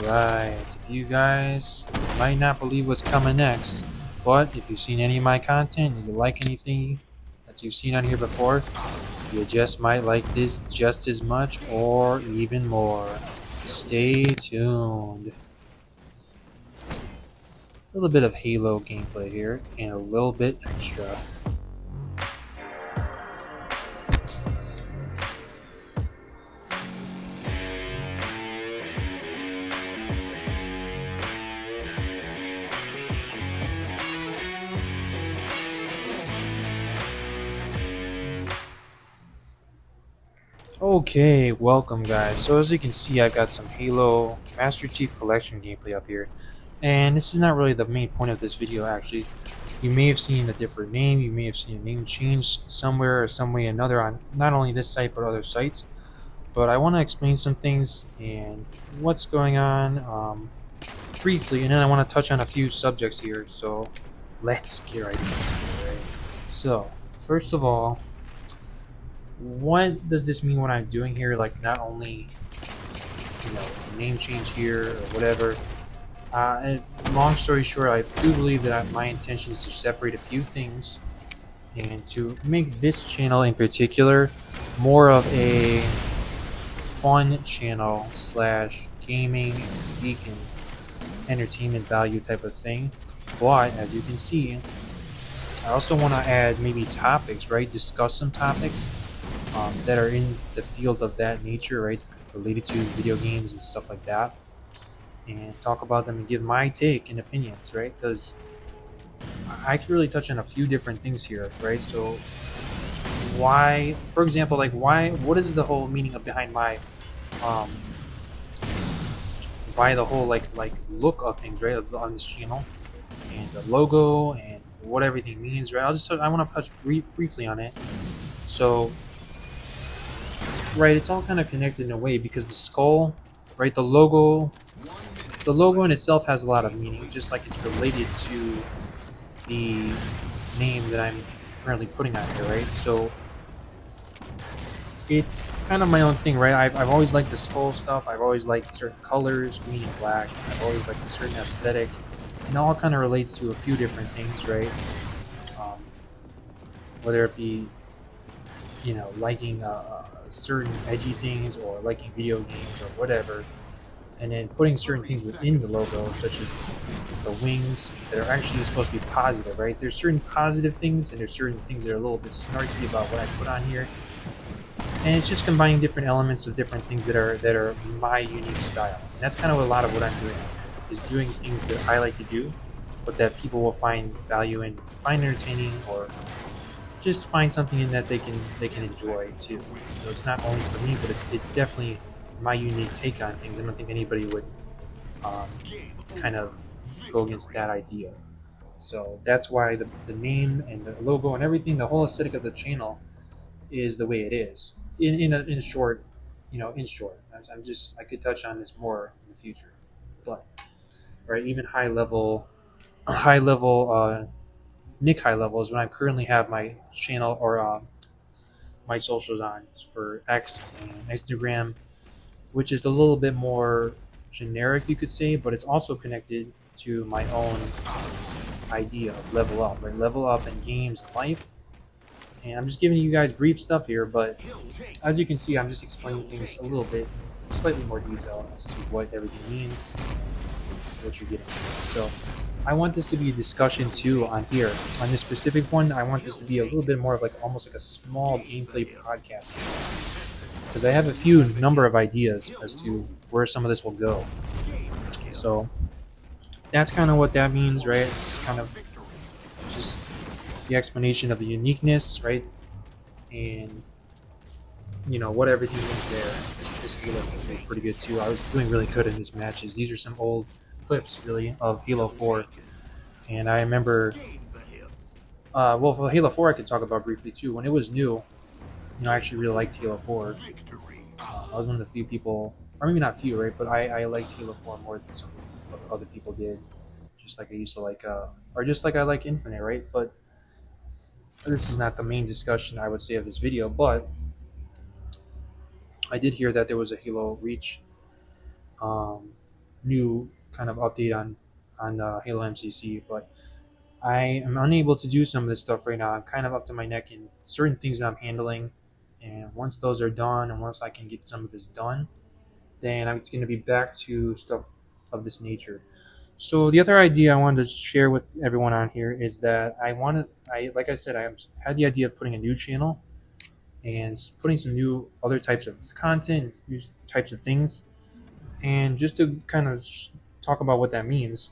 Alright, if you guys might not believe what's coming next, but if you've seen any of my content and you like anything that you've seen on here before, you just might like this just as much or even more. Stay tuned. A little bit of Halo gameplay here and a little bit extra. Okay, welcome guys. So as you can see, I got some Halo Master Chief Collection gameplay up here. And this is not really the main point of this video actually. You may have seen a different name, you may have seen a name change somewhere or some way or another on not only this site but other sites. But I want to explain some things and what's going on briefly, and then I want to touch on a few subjects here. So let's get right into it. Right? So first of all, what does this mean what I'm doing here? Like not only, name change here or whatever. And long story short, I do believe that my intention is to separate a few things and to make this channel in particular more of a fun channel / gaming, geek, and entertainment value type of thing. But as you can see, I also want to add maybe topics, right? Discuss some topics that are in the field of that nature, right? Related to video games and stuff like that. And talk about them and give my take and opinions, right? Because I can really touch on a few different things here, right? So why, for example, what is the whole meaning of behind my why the whole like look of things, right, on this channel, and the logo and what everything means, right? I want to touch briefly on it. So right, it's all kind of connected in a way because the skull, right, the logo in itself has a lot of meaning, just like it's related to the name that I'm currently putting on here, right? So it's kind of my own thing, right? I've always liked the skull stuff. I've always liked certain colors, green and black. I've always liked a certain aesthetic, and it all kind of relates to a few different things, right? Whether it be, liking certain edgy things or liking video games or whatever, and then putting certain things within the logo, such as the wings that are actually supposed to be positive, right? There's certain positive things and there's certain things that are a little bit snarky about what I put on here, and it's just combining different elements of different things that are my unique style. And that's kind of a lot of what I'm doing, is doing things that I like to do, but that people will find value in, find entertaining, or just find something in that they can enjoy too. So it's not only for me, but it's definitely my unique take on things. I don't think anybody would kind of go against that idea. So that's why the name and the logo and everything, the whole aesthetic of the channel, is the way it is. In short, in short, I could touch on this more in the future, but right, even high level, Nick high level is when I currently have my channel or my socials on for X and Instagram, which is a little bit more generic, you could say, but it's also connected to my own idea of level up, right? Level up in games and life. And I'm just giving you guys brief stuff here, but as you can see, I'm just explaining things a little bit, slightly more detail as to what everything means, what you're getting. So I want this to be a discussion too on here. On this specific one, I want this to be a little bit more of almost like a small gameplay podcast, because I have a number of ideas as to where some of this will go. So that's kind of what that means, right? It's kind of just the explanation of the uniqueness, right? And what everything is there. This Halo gameplay is pretty good too. I was doing really good in these matches. These are some old clips, really, of Halo 4, and I remember. Well, for Halo 4, I could talk about briefly too. When it was new, I actually really liked Halo 4. I was one of the few people, or maybe not few, right? But I liked Halo 4 more than some other people did. Just like I used to like, or just like I like Infinite, right? But this is not the main discussion, I would say, of this video. But I did hear that there was a Halo Reach new kind of update on Halo MCC, but I am unable to do some of this stuff right now. I'm kind of up to my neck in certain things that I'm handling, and once those are done, and once I can get some of this done, then it's going to be back to stuff of this nature. So the other idea I wanted to share with everyone on here is that like I said, I had the idea of putting a new channel and putting some new other types of content, new types of things, and just to kind of talk about what that means.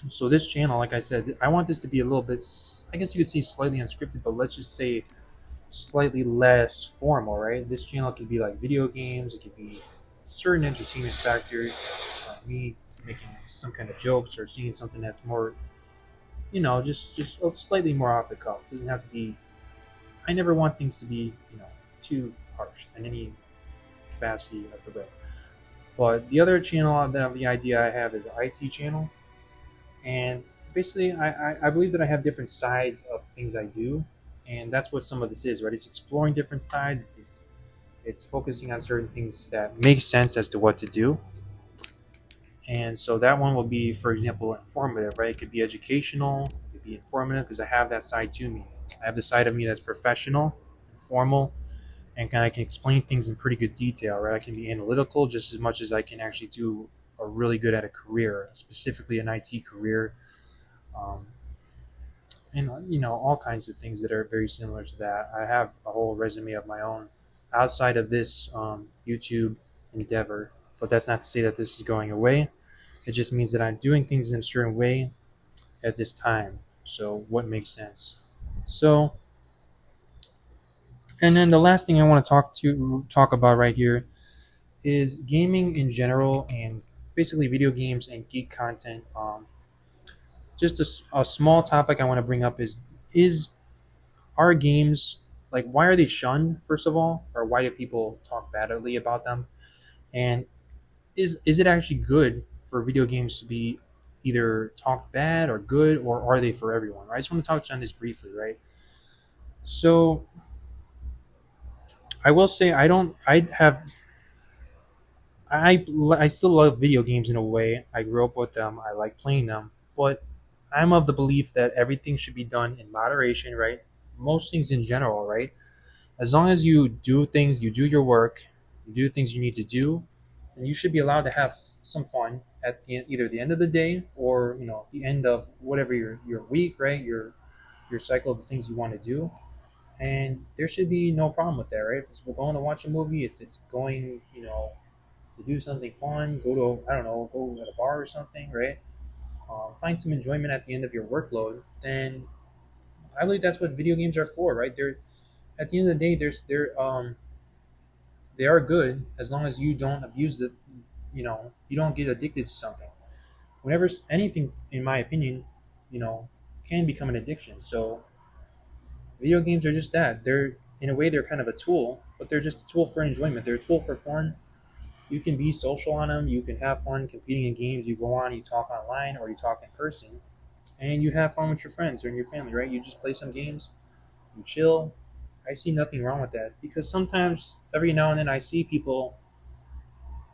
So this channel, like I said, I want this to be a little bit, I guess you could say slightly unscripted, but let's just say slightly less formal, right? This channel could be like video games, it could be certain entertainment factors, me making some kind of jokes or seeing something that's more, just slightly more off the cuff. It doesn't have to be. I never want things to be, too harsh in any capacity of the way. But the other channel that the idea I have is an IT channel, and basically I believe that I have different sides of things I do, and that's what some of this is, right? It's exploring different sides. It's focusing on certain things that make sense as to what to do. And so that one will be, for example, informative, right? It could be educational, it could be informative, because I have that side to me. I have the side of me that's professional, formal, and I can explain things in pretty good detail, right? I can be analytical just as much as I can actually do a really good at a career, specifically an IT career, um, and all kinds of things that are very similar to that. I have a whole resume of my own outside of this YouTube endeavor, but that's not to say that this is going away. It just means that I'm doing things in a certain way at this time. So what makes sense? So, and then the last thing I want to talk about right here is gaming in general, and basically video games and geek content. Just a small topic I want to bring up is are games, like, why are they shunned, first of all, or why do people talk badly about them? And is it actually good for video games to be either talked bad or good, or are they for everyone? Right? I just want to touch on this briefly, right? So I will say I don't. I still love video games in a way. I grew up with them. I like playing them, but I'm of the belief that everything should be done in moderation, right? Most things in general, right? As long as you do things, you do your work, you do things you need to do, and you should be allowed to have some fun at either the end of the day, or the end of whatever your week, right? Your cycle of the things you want to do, and there should be no problem with that, right? If it's going to watch a movie, if it's going to do something fun, go to, I don't know, go at a bar or something, right? Find some enjoyment at the end of your workload. Then I believe that's what video games are for, right? They're at the end of the day, they are good as long as you don't abuse it. You don't get addicted to something. Whenever anything, in my opinion, you know, can become an addiction. So video games are just that. They're, in a way, they're kind of a tool, but they're just a tool for enjoyment. They're a tool for fun. You can be social on them. You can have fun competing in games. You go on, you talk online, or you talk in person, and you have fun with your friends or your family, right? You just play some games, you chill. I see nothing wrong with that, because sometimes, every now and then, I see people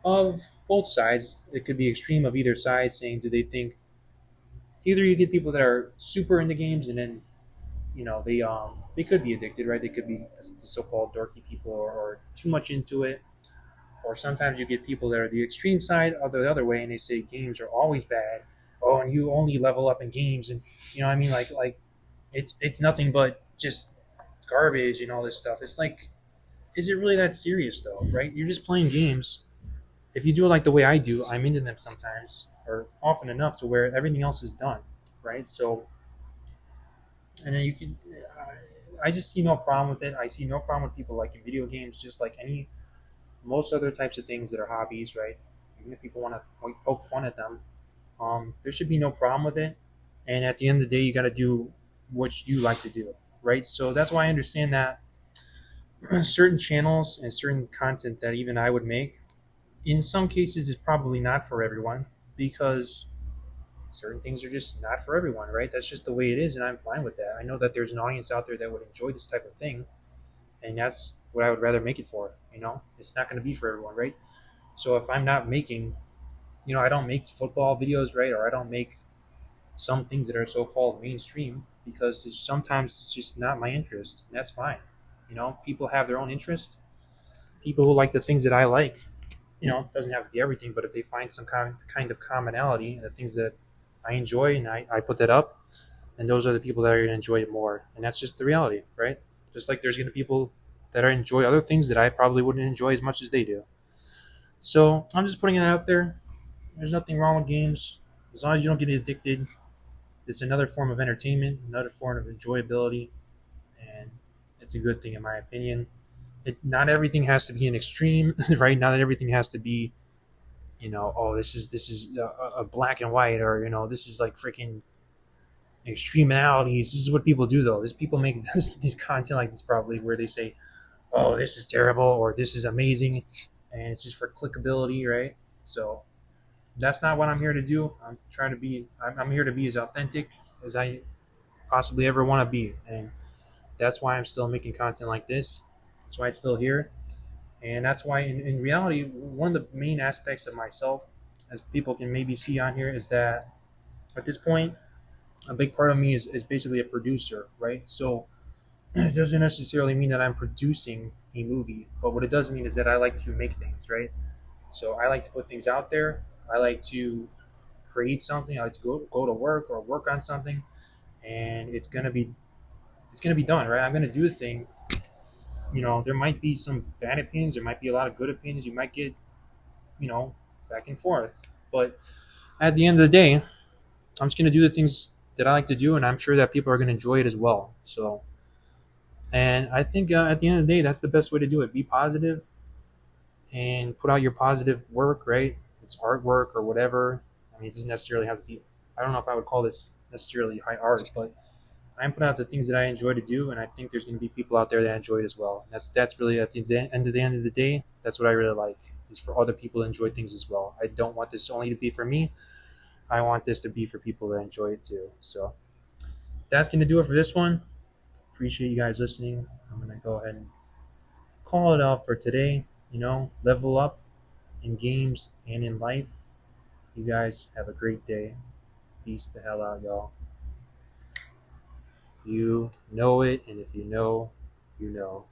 of both sides. It could be extreme of either side, saying, do they think, either you get people that are super into games, and then they could be addicted, right? They could be the so-called dorky people, or too much into it. Or sometimes you get people that are the extreme side of the other way, and they say games are always bad. Oh, and you only level up in games, and what I mean, like it's nothing but just garbage and all this stuff. It's like, is it really that serious though, right? You're just playing games. If you do it like the way I do, I'm into them sometimes, or often enough to where everything else is done, right? So, and then you can, I just see no problem with it. I see no problem with people liking video games, just like most other types of things that are hobbies, right? Even if people want to poke fun at them, there should be no problem with it. And at the end of the day, you got to do what you like to do, right? So that's why I understand that certain channels and certain content that even I would make, in some cases, is probably not for everyone, because certain things are just not for everyone, right? That's just the way it is, and I'm fine with that. I know that there's an audience out there that would enjoy this type of thing, and that's what I would rather make it for. It's not going to be for everyone, right? So if I'm not making I don't make football videos, right? Or I don't make some things that are so-called mainstream because sometimes it's just not my interest. And that's fine. People have their own interest. People who like the things that I like, it doesn't have to be everything, but if they find some kind of commonality in the things that I enjoy and I put that up, and those are the people that are going to enjoy it more. And that's just the reality, right? Just like there's going to be people that enjoy other things that I probably wouldn't enjoy as much as they do. So I'm just putting it out there. There's nothing wrong with games as long as you don't get addicted. It's another form of entertainment, another form of enjoyability, and it's a good thing in my opinion. Not everything has to be an extreme, right? Not everything has to be, oh, this is a black and white, or this is like freaking extreme analogies. This is what people do, though. This people make this content like this probably where they say, "Oh, this is terrible" or "This is amazing," and it's just for clickability, right? So that's not what I'm here to do. I'm here to be as authentic as I possibly ever want to be, and that's why I'm still making content like this. That's why it's still here, and that's why in reality, one of the main aspects of myself, as people can maybe see on here, is that at this point, a big part of me is basically a producer, right? So it doesn't necessarily mean that I'm producing a movie, but what it does mean is that I like to make things, right? So I like to put things out there. I like to create something. I like to go to work or work on something, and it's gonna be done, right? I'm gonna do the thing. There might be some bad opinions. There might be a lot of good opinions. You might get, you know, back and forth. But at the end of the day, I'm just gonna do the things that I like to do, and I'm sure that people are gonna enjoy it as well. So, and I think at the end of the day, that's the best way to do it. Be positive and put out your positive work, right? It's artwork or whatever. I mean, it doesn't necessarily have to be. I don't know if I would call this necessarily high art, but I'm putting out the things that I enjoy to do, and I think there's going to be people out there that enjoy it as well. That's really at the end of the day. That's what I really like is for other people to enjoy things as well. I don't want this only to be for me. I want this to be for people that enjoy it too. So that's going to do it for this one. Appreciate you guys listening. I'm going to go ahead and call it off for today. Level up in games and in life. You guys have a great day. Peace the hell out, y'all. You know it, and if you know, you know.